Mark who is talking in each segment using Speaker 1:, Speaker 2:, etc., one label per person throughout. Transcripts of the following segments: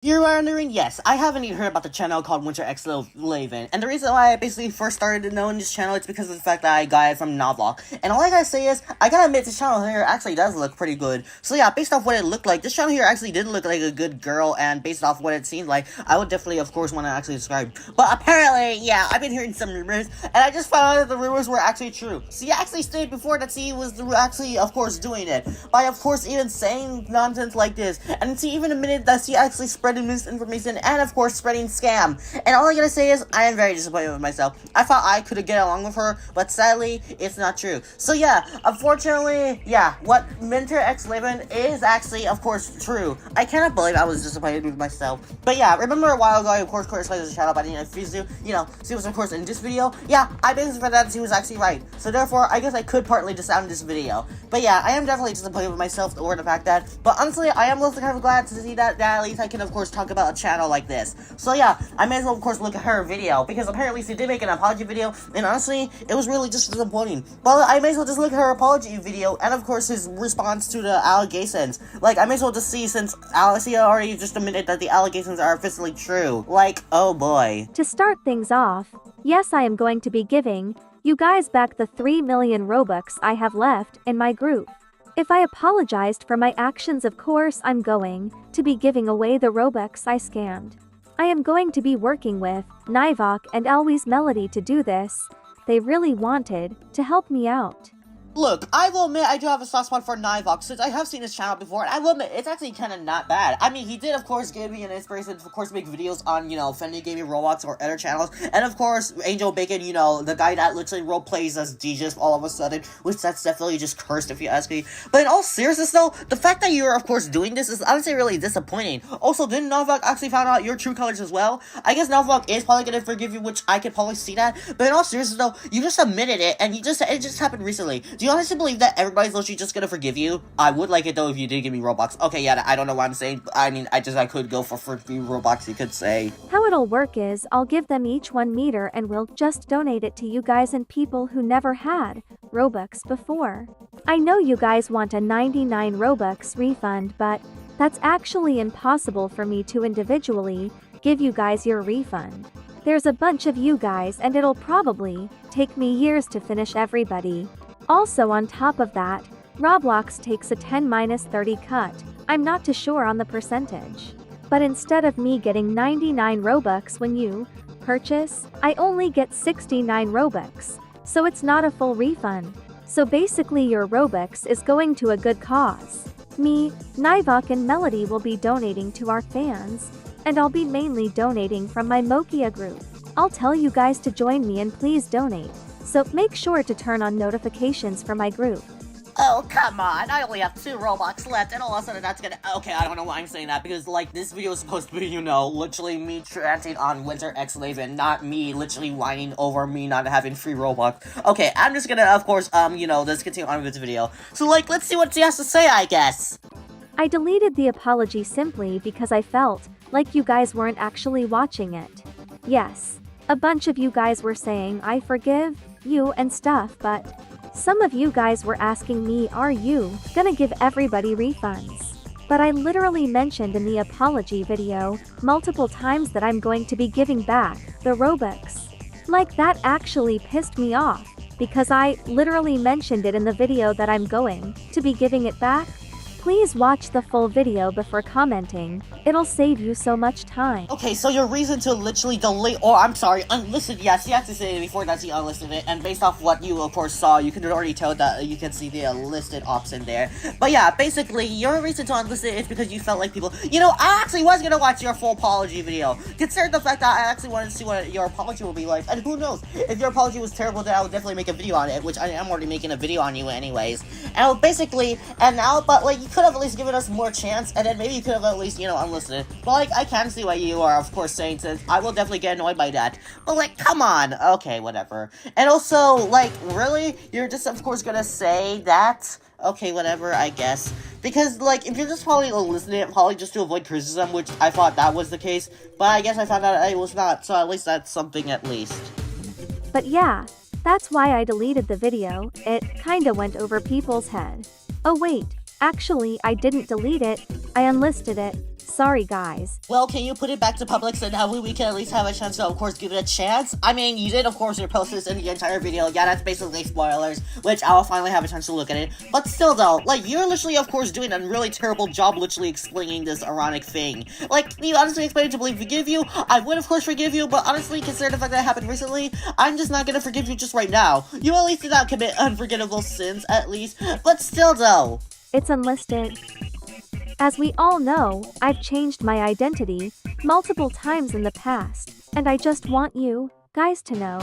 Speaker 1: You're wondering, yes, I haven't even heard about the channel called Winterxlaven, and the reason why I basically first started knowing this channel is because of the fact that I got it from Novlog. And all I gotta say is, I gotta admit, this channel here actually does look pretty good. So yeah, based off what it looked like, this channel here actually did look like a good girl, and based off what it seemed like, I would definitely, of course, want to actually subscribe. But apparently, yeah, I've been hearing some rumors, and I just found out that the rumors were actually true. She actually stated before that she was actually, of course, doing it, by, of course, even saying nonsense like this, and she even admitted that she actually spread misinformation and of course spreading scam. And all I gotta say is I am very disappointed with myself. I thought I could get along with her, but sadly it's not true. So yeah, unfortunately, yeah, what Winterxlaven is actually of course true. I cannot believe I was disappointed with myself. But yeah, remember a while ago I of course criticized the channel by the name of FIEZU. You know, she was of course in this video. Yeah, I basically found out she was actually right. So therefore I guess I could partly dissound this video. But yeah, I am definitely disappointed with myself over the fact that, but honestly I am also kind of glad to see that at least I can of course talk about a channel like this. So yeah, I may as well of course look at her video, because apparently she did make an apology video, and honestly, it was really just disappointing. But I may as well just look at her apology video, and of course his response to the allegations. Like, I may as well just see, since Alicia already just admitted that the allegations are officially true. Like, oh boy.
Speaker 2: To start things off, yes, I am going to be giving you guys back the 3 million Robux I have left in my group. If I apologized for my actions, of course I'm going to be giving away the Robux I scammed. I am going to be working with Nivok and Always Melody to do this. They really wanted to help me out.
Speaker 1: Look, I will admit I do have a soft spot for Nivok, since I have seen his channel before, and I will admit, it's actually kind of not bad. I mean, he did, of course, give me an inspiration to, of course, make videos on, you know, Fendi Gaming, Roblox, or other channels, and, of course, Angel Bacon, you know, the guy that literally roleplays as DJs all of a sudden, which that's definitely just cursed, if you ask me. But in all seriousness, though, the fact that you're, of course, doing this is honestly really disappointing. Also, didn't Nivok actually find out your true colors as well? I guess Nivok is probably gonna forgive you, which I could probably see that, but in all seriousness, though, you just admitted it, and it just happened recently. Do you honestly believe that everybody's literally just gonna forgive you? I would like it though if you did give me Robux. Okay, yeah, I don't know what I'm saying. I mean, I could go for free Robux, you could say.
Speaker 2: How it'll work is I'll give them each 1 meter and we'll just donate it to you guys and people who never had Robux before. I know you guys want a 99 Robux refund, but that's actually impossible for me to individually give you guys your refund. There's a bunch of you guys and it'll probably take me years to finish everybody. Also, on top of that, Roblox takes a 10-30 cut. I'm not too sure on the percentage. But instead of me getting 99 Robux when you purchase, I only get 69 Robux. So it's not a full refund. So basically your Robux is going to a good cause. Me, Nivok and Melody will be donating to our fans, and I'll be mainly donating from my Mokia group. I'll tell you guys to join me and please donate. So make sure to turn on notifications for my group.
Speaker 1: Oh, come on, I only have 2 Robux left, and all of a sudden that's gonna— okay, I don't know why I'm saying that, because, like, this video is supposed to be, you know, literally me ranting on Winterxlaven, not me literally whining over me not having free Robux. Okay, I'm just gonna, of course, you know, let's continue on with this video. So, like, let's see what she has to say, I guess.
Speaker 2: I deleted the apology simply because I felt like you guys weren't actually watching it. Yes, a bunch of you guys were saying I forgive you and stuff, but some of you guys were asking me, are you gonna give everybody refunds? But I literally mentioned in the apology video multiple times that I'm going to be giving back the Robux. Like, that actually pissed me off, because I literally mentioned it in the video that I'm going to be giving it back. Please watch the full video before commenting. It'll save you so much time.
Speaker 1: Okay, so your reason to literally delete— or I'm sorry, unlisted— yes, you have to say it before that she unlisted it, and based off what you of course saw, you can already tell that you can see the listed option there. But yeah, basically, your reason to unlist it is because you felt like people— you know, I actually was gonna watch your full apology video, considering the fact that I actually wanted to see what your apology will be like, and who knows, if your apology was terrible, then I would definitely make a video on it, which I am already making a video on you anyways. And basically, and now, but like, you could have at least given us more chance, and then maybe you could have at least, you know, unlisted it. But like, I can see what you are of course saying, since I will definitely get annoyed by that. But like, come on. Okay, whatever. And also, like, really? You're just of course gonna say that? Okay, whatever, I guess. Because, like, if you're just probably listening, probably just to avoid criticism, which I thought that was the case, but I guess I found out it was not, so at least that's something at least.
Speaker 2: But yeah, that's why I deleted the video. It kinda went over people's head. Oh wait, actually I didn't delete it, I unlisted it. Sorry guys.
Speaker 1: Well, can you put it back to public so that way we can at least have a chance to, of course, give it a chance? I mean, you did, of course, repost this in the entire video. Yeah, that's basically spoilers, which I'll finally have a chance to look at it. But still, though, like, you're literally, of course, doing a really terrible job literally explaining this ironic thing. Like, you honestly expect me to believe forgive you? I would, of course, forgive you, but honestly, consider the fact that happened recently, I'm just not gonna forgive you just right now. You at least did not commit unforgettable sins, at least. But still, though.
Speaker 2: It's unlisted. As we all know, I've changed my identity multiple times in the past, and I just want you guys to know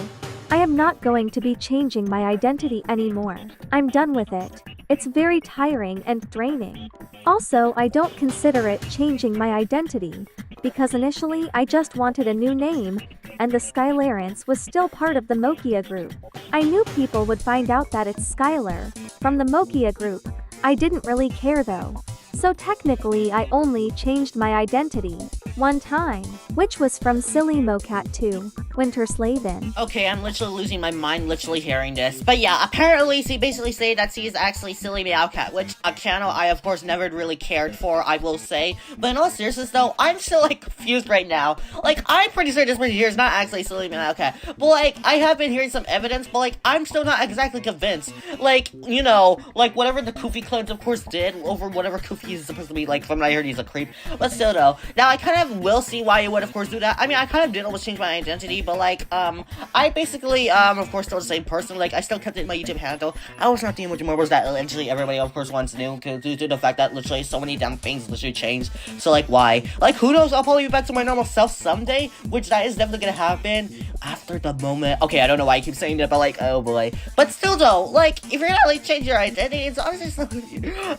Speaker 2: I am not going to be changing my identity anymore. I'm done with it. It's very tiring and draining. Also, I don't consider it changing my identity, because initially I just wanted a new name, and the Skylarence was still part of the Mokia group. I knew people would find out that it's Skylar from the Mokia group. I didn't really care though. So technically I only changed my identity one time, which was from Silly Mocat to Winterxlaven.
Speaker 1: Okay, I'm literally losing my mind literally hearing this. But yeah, apparently she basically said that she is actually Silly Meowcat, which a channel I of course never really cared for, I will say. But in all seriousness though, I'm still like confused right now. Like, I'm pretty sure this one here is not actually Silly Meowcat. But like, I have been hearing some evidence, but like, I'm still not exactly convinced. Like, you know, like whatever the Koofy clones of course did over whatever Koofy is supposed to be, like, from what I heard he's a creep. But still though, now I kind of will see why you would of course do that. I mean, I kind of did almost change my identity, but like, I basically, of course still the same person. Like, I still kept it in my YouTube handle. I was not doing much more was that literally everybody of course once knew, due to the fact that literally so many damn things literally changed. So like, why? Like, who knows, I'll probably be back to my normal self someday, which that is definitely gonna happen after the moment. Okay, I don't know why I keep saying that, but like, oh boy. But still though, like, if you're gonna like change your identity, it's honestly so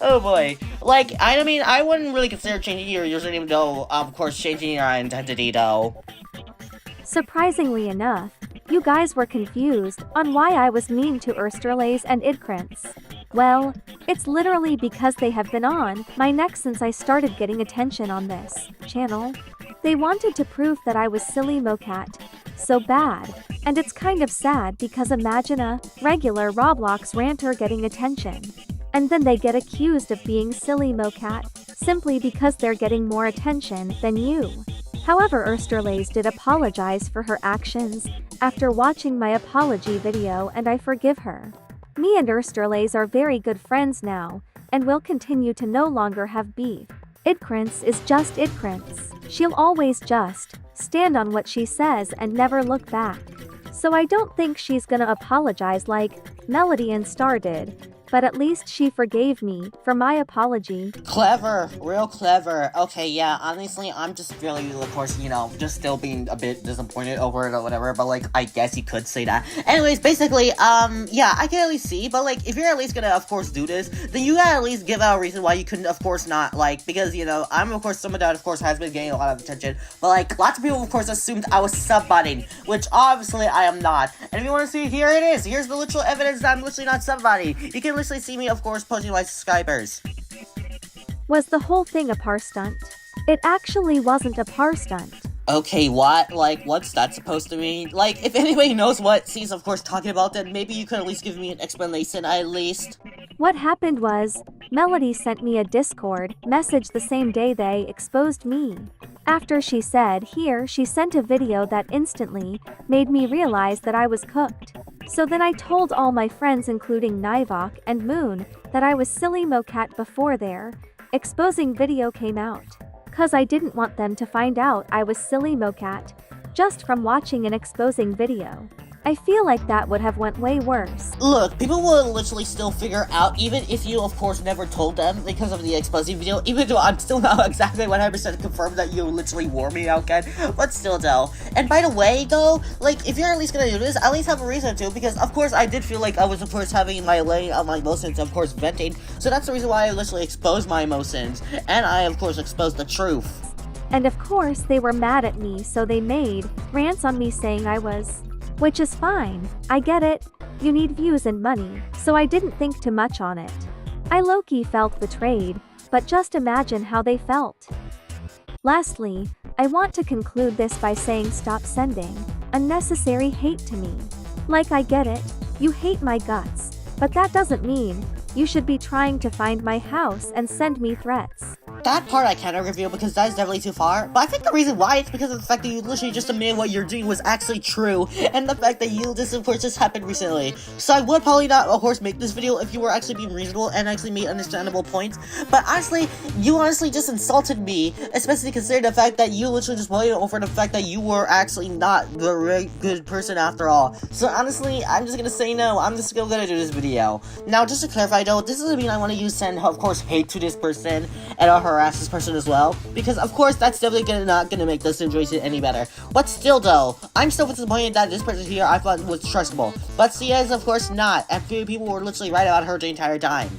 Speaker 1: oh boy. Like, I mean, I wouldn't really consider changing your username though, of course changing your identity though.
Speaker 2: Surprisingly enough, you guys were confused on why I was mean to Ersterlays and Idkrins. Well, it's literally because they have been on my neck since I started getting attention on this channel. They wanted to prove that I was Silly Mocat so bad, and it's kind of sad because imagine a regular Roblox ranter getting attention, and then they get accused of being Silly Mocat simply because they're getting more attention than you. However, Ersterlays did apologize for her actions after watching my apology video, and I forgive her. Me and Ersterlays are very good friends now, and will continue to no longer have beef. Idkrins is just Idkrins. She'll always just stand on what she says and never look back. So I don't think she's gonna apologize like Melody and Star did. But at least she forgave me for my apology.
Speaker 1: Clever, real clever. Okay, yeah, honestly, I'm just really, of course, you know, just still being a bit disappointed over it or whatever, but like, I guess you could say that. Anyways, basically, yeah, I can at least see, but like, if you're at least gonna, of course, do this, then you gotta at least give out a reason why you couldn't, of course, not, like, because, you know, I'm, of course, someone that, of course, has been getting a lot of attention, but like, lots of people, of course, assumed I was subbotting, which obviously I am not. And if you want to see, here it is. Here's the literal evidence that I'm literally not subbotting. You can literally see me, of course, posting my subscribers.
Speaker 2: Was the whole thing a par stunt? It actually wasn't a par stunt.
Speaker 1: Okay, what? Like, what's that supposed to mean? Like, if anybody knows what she's, of course, talking about, then maybe you could at least give me an explanation, at least.
Speaker 2: What happened was, Melody sent me a Discord message the same day they exposed me. After she said here, she sent a video that instantly made me realize that I was cooked. So then I told all my friends including Nivok and Moon that I was Silly Mocat before their exposing video came out. Cause I didn't want them to find out I was Silly Mocat just from watching an exposing video. I feel like that would have went way worse.
Speaker 1: Look, people will literally still figure out, even if you, of course, never told them because of the exposing video, even though I'm still not exactly 100% confirmed that you literally wore me out, Ken, but still, though. And by the way, though, like, if you're at least gonna do this, at least have a reason to, because, of course, I did feel like I was, of course, having my laying out my emotions, of course, venting, so that's the reason why I literally exposed my emotions, and I, of course, exposed the truth.
Speaker 2: And of course, they were mad at me, so they made rants on me saying I was... Which is fine, I get it, you need views and money, so I didn't think too much on it. I low-key felt betrayed, but just imagine how they felt. Lastly, I want to conclude this by saying stop sending unnecessary hate to me. Like, I get it, you hate my guts, but that doesn't mean you should be trying to find my house and send me threats.
Speaker 1: that part I cannot reveal because that is definitely too far. But I think the reason why it's because of the fact that you literally just admitted what you're doing was actually true, and the fact that this of course just happened recently. So I would probably not of course make this video if you were actually being reasonable and actually made understandable points. But honestly, you honestly just insulted me, especially considering the fact that you literally just blamed over the fact that you were actually not the really good person after all. So honestly, I'm just gonna say no. I'm just gonna do this video. Now, just to clarify though, this doesn't mean I want to send of course hate to this person and I'll harass this person as well, because of course that's definitely not gonna make this situation any better. But still though, I'm still disappointed that this person here I thought was trustable, but she is of course not, and few people were literally right about her the entire time.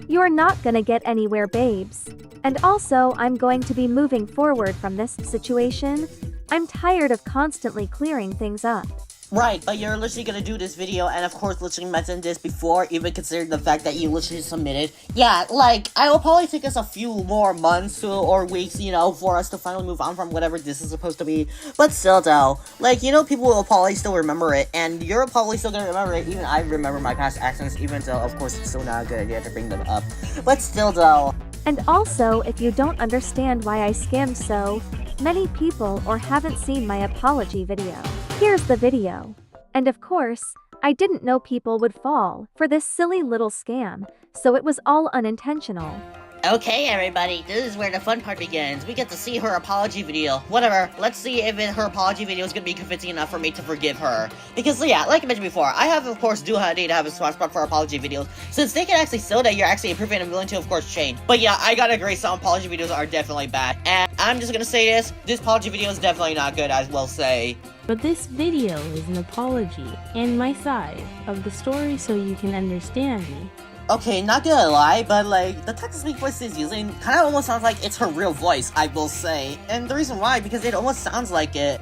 Speaker 2: You're not gonna get anywhere, babes. And also, I'm going to be moving forward from this situation. I'm tired of constantly clearing things up.
Speaker 1: Right, but you're literally gonna do this video and of course literally mention this before even considering the fact that you literally submitted. Yeah, like, I will probably take us a few more months or weeks, you know, for us to finally move on from whatever this is supposed to be. But still though, like, you know, people will probably still remember it, and you're probably still gonna remember it. Even I remember my past actions, even though of course it's still not a good idea to bring them up. But still though.
Speaker 2: And also, if you don't understand why I scammed so many people or haven't seen my apology video, here's the video. And of course, I didn't know people would fall for this silly little scam, so it was all unintentional.
Speaker 1: Okay, everybody, this is where the fun part begins. We get to see her apology video. Whatever, let's see if her apology video is gonna be convincing enough for me to forgive her. Because, yeah, like I mentioned before, I have, of course, need to have a soft spot for apology videos, since they can actually show that you're actually improving and willing to, of course, change. But yeah, I gotta agree, some apology videos are definitely bad. And I'm just gonna say this apology video is definitely not good, I will say.
Speaker 3: But this video is an apology and my side of the story so you can understand me.
Speaker 1: Okay, not gonna lie, but like, the text-to-speech voice she's using kind of almost sounds like it's her real voice, I will say. And the reason why, because it almost sounds like it.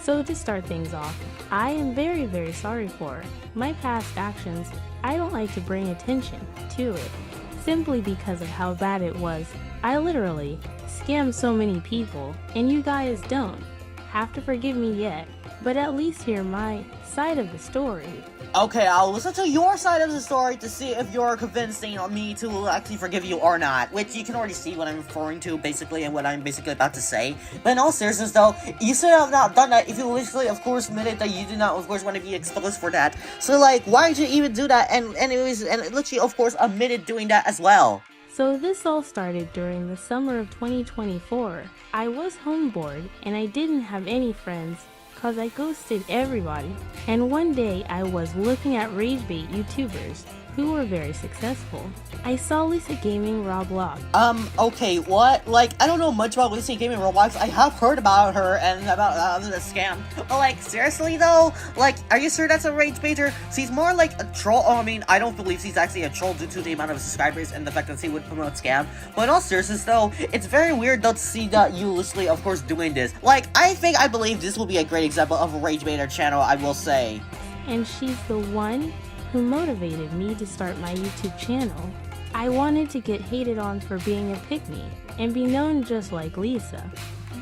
Speaker 3: So to start things off, I am very, very sorry for my past actions. I don't like to bring attention to it, simply because of how bad it was. I literally scammed so many people, and you guys don't have to forgive me yet, but at least hear my side of the story.
Speaker 1: Okay, I'll listen to your side of the story to see if you're convincing me to actually forgive you or not, which you can already see what I'm referring to, basically, and what I'm basically about to say. But in all seriousness, though, you should have not done that if you literally, of course, admitted that you did not, of course, want to be exposed for that. So, like, why did you even do that? And literally, of course, admitted doing that as well.
Speaker 3: So this all started during the summer of 2024. I was home bored, and I didn't have any friends, cause I ghosted everybody. And one day I was looking at rage bait YouTubers who were very successful. I saw Lisa Gaming Roblox.
Speaker 1: Okay, what? Like, I don't know much about Lisa Gaming Roblox. I have heard about her and about the scam. But like, seriously though? Like, are you sure that's a rage baiter? She's more like a troll. Oh, I mean, I don't believe she's actually a troll due to the amount of subscribers and the fact that she would promote scam. But in all seriousness though, it's very weird though to see that you literally, of course, doing this. Like, I believe this will be a great example of a rage baiter channel, I will say.
Speaker 3: And she's the one who motivated me to start my YouTube channel. I wanted to get hated on for being a pick-me and be known just like Lisa.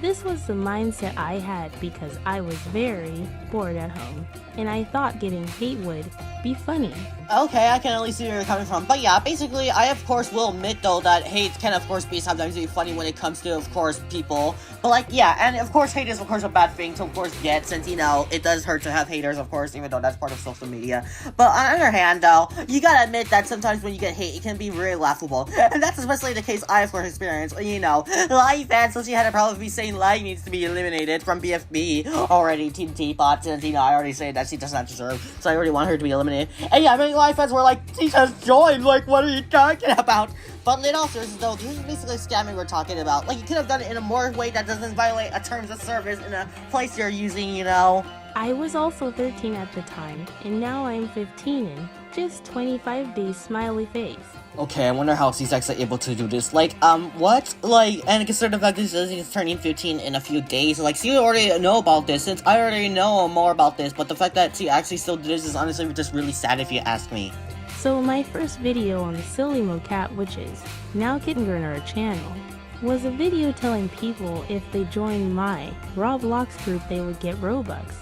Speaker 3: This was the mindset I had because I was very bored at home, and I thought getting hate would be funny.
Speaker 1: Okay, I can at least see where you're coming from. But yeah, basically, I of course will admit though that hate can of course be sometimes be funny when it comes to of course people. But like, yeah, and of course hate is of course a bad thing to of course get, since you know, it does hurt to have haters of course, even though that's part of social media. But on the other hand though, you gotta admit that sometimes when you get hate, it can be really laughable. And that's especially the case I of course experienced. You know, Lai fans, so she had a problem with me saying Lai needs to be eliminated from BFB already, Team Teapot, since you know, I already said that she does not deserve, so I already want her to be eliminated. And yeah, many Lai fans were like, she just joined, like, what are you talking about? But in all seriousness though, this is basically scamming we're talking about. Like, you could have done it in a more way that doesn't violate a terms of service in a place you're using, you know?
Speaker 3: I was also 13 at the time, and now I'm 15 and just 25 days smiley face.
Speaker 1: Okay, I wonder how she's actually able to do this. Like, what? Like, and consider the fact that she's turning 15 in a few days. Like, she already know about this, since I already know more about this. But the fact that she actually still did this is honestly just really sad if you ask me.
Speaker 3: So my first video on the Silly Mocat, which is now Kittengurner channel, was a video telling people if they joined my Roblox group they would get Robux.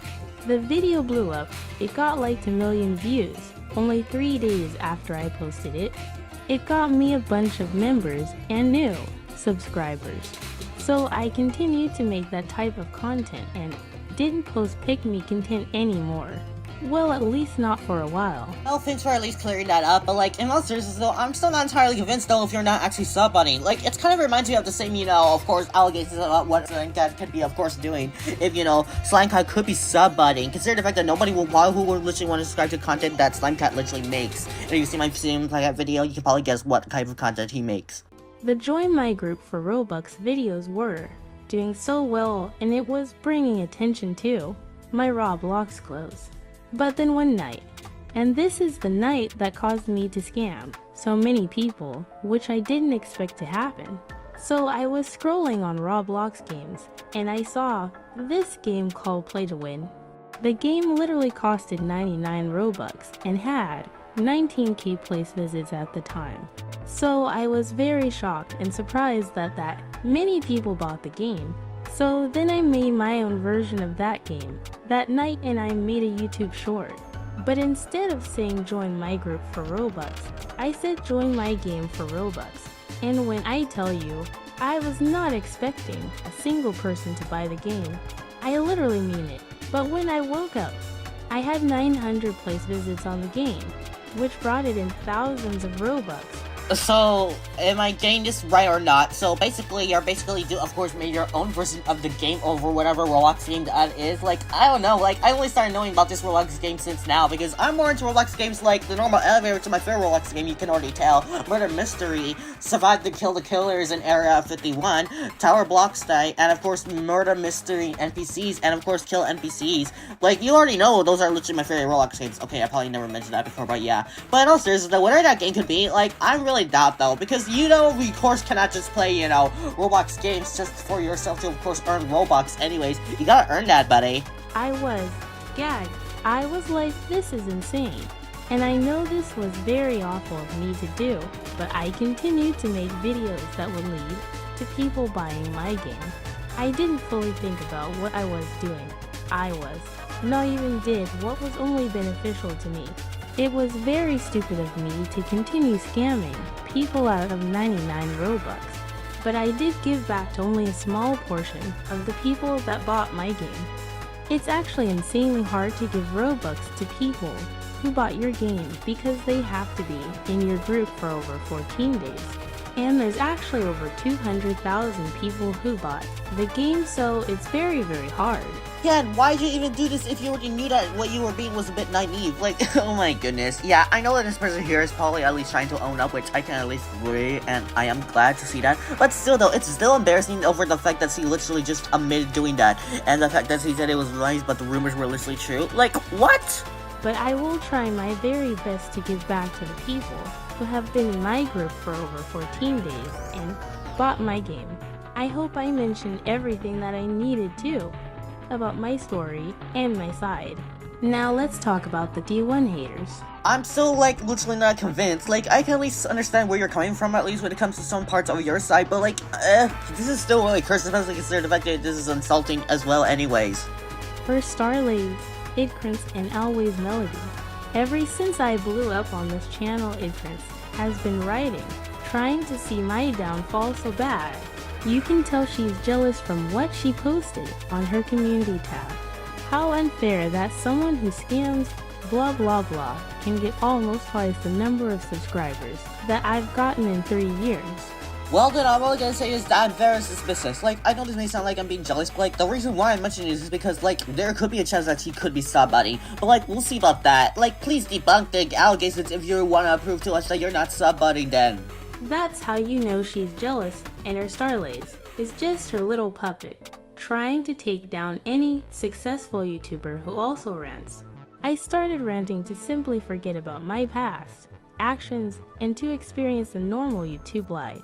Speaker 3: The video blew up. It got like 1 million views only 3 days after I posted it. It got me a bunch of members and new subscribers. So I continued to make that type of content and didn't post pick me content anymore. Well, at least not for a while.
Speaker 1: Well, thanks for at least clearing that up, but like, in all seriousness though, I'm still not entirely convinced though if you're not actually subbutting. Like, it kind of reminds me of the same, of course, allegations about what Slangcat could be, of course, doing if, Slangcat could be subbutting. Consider the fact that nobody who would literally want to subscribe to content that Slangcat literally makes. And if you see my Slangcat video, you can probably guess what type of content he makes.
Speaker 3: The Join My Group for Robux videos were doing so well, and it was bringing attention to my Roblox clothes. But then one night, and this is the night that caused me to scam so many people, which I didn't expect to happen. So I was scrolling on Roblox games, and I saw this game called Play to Win. The game literally costed 99 Robux and had 19k place visits at the time. So I was very shocked and surprised that many people bought the game. So then I made my own version of that game that night, and I made a YouTube short. But instead of saying join my group for Robux, I said join my game for Robux. And when I tell you, I was not expecting a single person to buy the game, I literally mean it. But when I woke up, I had 900 place visits on the game, which brought it in thousands of Robux.
Speaker 1: So, am I getting this right or not? So basically, you're of course, made your own version of the game over whatever Roblox game that is. Like, I don't know, like, I only started knowing about this Roblox game since now, because I'm more into Roblox games like the normal elevator to my favorite Roblox game, you can already tell. Murder Mystery, Survive to Kill the Killers in Area 51, Tower Block Style, and of course, Murder Mystery NPCs, and of course, Kill NPCs. Like, you already know those are literally my favorite Roblox games. Okay, I probably never mentioned that before, but yeah. But also, the winner that game could be, like, I'm really doubt though, because we of course cannot just play, Roblox games just for yourself to of course earn Robux anyways. You gotta earn that, buddy.
Speaker 3: I was gagged. I was like, this is insane. And I know this was very awful of me to do, but I continued to make videos that would lead to people buying my game. I didn't fully think about what I was doing. Not even did what was only beneficial to me. It was very stupid of me to continue scamming people out of 99 Robux, but I did give back to only a small portion of the people that bought my game. It's actually insanely hard to give Robux to people who bought your game because they have to be in your group for over 14 days. And there's actually over 200,000 people who bought the game, so it's very, very hard.
Speaker 1: Yeah, and why'd you even do this if you already knew that what you were being was a bit naive? Like, oh my goodness. Yeah, I know that this person here is probably at least trying to own up, which I can at least agree, and I am glad to see that. But still though, it's still embarrassing over the fact that he literally just admitted doing that, and the fact that he said it was lies, but the rumors were literally true. Like, what?
Speaker 3: But I will try my very best to give back to the people who have been in my group for over 14 days and bought my game. I hope I mentioned everything that I needed to about my story and my side. Now let's talk about the D1 haters.
Speaker 1: I'm still, like, literally not convinced. Like, I can at least understand where you're coming from, at least when it comes to some parts of your side, but, like, this is still really cursed, especially considering the fact that this is insulting as well anyways.
Speaker 3: For Starlaze, Idkrins, and Always Melody, ever since I blew up on this channel, Idkrins has been writing, trying to see my downfall so bad. You can tell she's jealous from what she posted on her community tab. How unfair that someone who scams blah blah blah can get almost twice the number of subscribers that I've gotten in 3 years.
Speaker 1: Well then, all I'm gonna say is that I'm very suspicious. Like, I know this may sound like I'm being jealous, but like, the reason why I'm mentioning this is because, like, there could be a chance that he could be subbuddying. But like, we'll see about that. Like, please debunk the allegations if you wanna prove to us that you're not subbuddying then.
Speaker 3: That's how you know she's jealous, and her Starlaze is just her little puppet, trying to take down any successful YouTuber who also rants. I started ranting to simply forget about my past, actions, and to experience a normal YouTube life,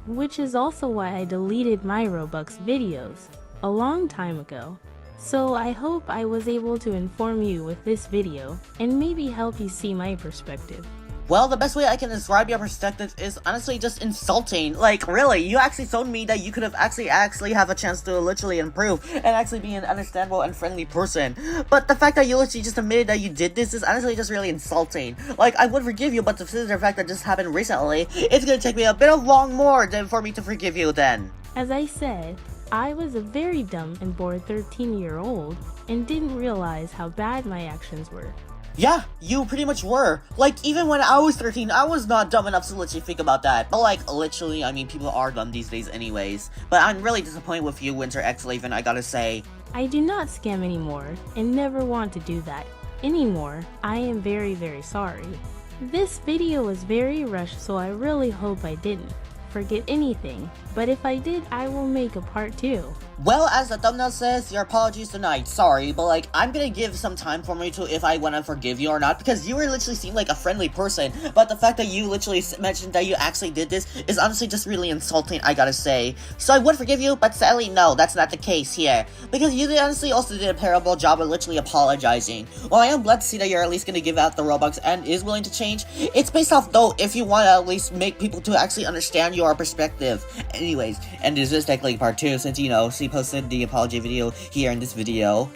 Speaker 3: which is also why I deleted my Robux videos a long time ago. So I hope I was able to inform you with this video and maybe help you see my perspective.
Speaker 1: Well, the best way I can describe your perspective is honestly just insulting. Like, really, you actually told me that you could have actually have a chance to literally improve and actually be an understandable and friendly person. But the fact that you literally just admitted that you did this is honestly just really insulting. Like, I would forgive you, but the fact that this happened recently, it's gonna take me a bit of long more than for me to forgive you then.
Speaker 3: As I said, I was a very dumb and bored 13-year-old and didn't realize how bad my actions were.
Speaker 1: Yeah, you pretty much were. Like, even when I was 13, I was not dumb enough to literally think about that. But like, literally, I mean, people are dumb these days anyways. But I'm really disappointed with you, Winterxlaven, I gotta say.
Speaker 3: I do not scam anymore and never want to do that anymore. I am very, very sorry. This video was very rushed, so I really hope I didn't forget anything. But if I did, I will make a part 2.
Speaker 1: Well, as the thumbnail says, your apologies tonight. Sorry, but like, I'm gonna give some time for me to if I wanna forgive you or not, because you were literally seem like a friendly person, but the fact that you literally mentioned that you actually did this is honestly just really insulting, I gotta say. So I would forgive you, but sadly, no, that's not the case here, because you honestly also did a terrible job of literally apologizing. While I am glad to see that you're at least gonna give out the Robux and is willing to change, it's based off, though, if you wanna at least make people to actually understand your perspective. Anyways, and this is technically part 2, since, you know, she posted the apology video here in this video.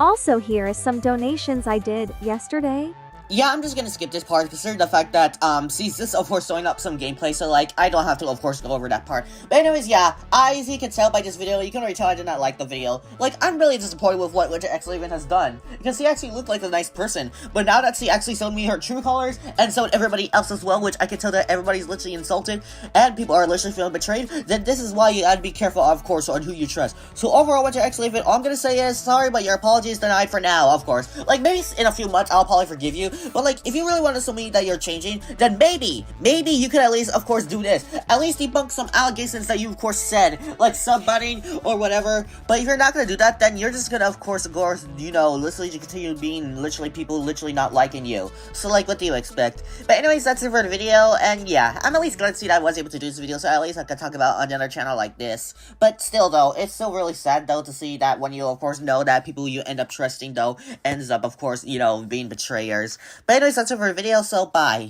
Speaker 2: Also, here is some donations I did yesterday.
Speaker 1: Yeah, I'm just gonna skip this part, considering the fact that, she's just, of course, showing up some gameplay, so, like, I don't have to, of course, go over that part. But anyways, yeah, as you can tell by this video, you can already tell I did not like the video. Like, I'm really disappointed with what Winterxlaven has done, because she actually looked like a nice person, but now that she actually showed me her true colors, and showed everybody else as well, which I can tell that everybody's literally insulted, and people are literally feeling betrayed, then this is why you gotta be careful, of course, on who you trust. So overall, Winterxlaven, all I'm gonna say is, sorry, but your apology is denied for now, of course. Like, maybe in a few months, I'll probably forgive you, but, like, if you really want to show me that you're changing, then maybe you could at least, of course, do this. At least debunk some allegations that you, of course, said, like submutting or whatever. But if you're not gonna do that, then you're just gonna, of course, you know, literally continue being literally people literally not liking you. So, like, what do you expect? But anyways, that's it for the video, and yeah, I'm at least glad to see that I was able to do this video, so at least I could talk about another channel like this. But still, though, it's still really sad, though, to see that when you, of course, know that people you end up trusting, though, ends up, of course, you know, being betrayers. But anyways, that's it for the video, so bye.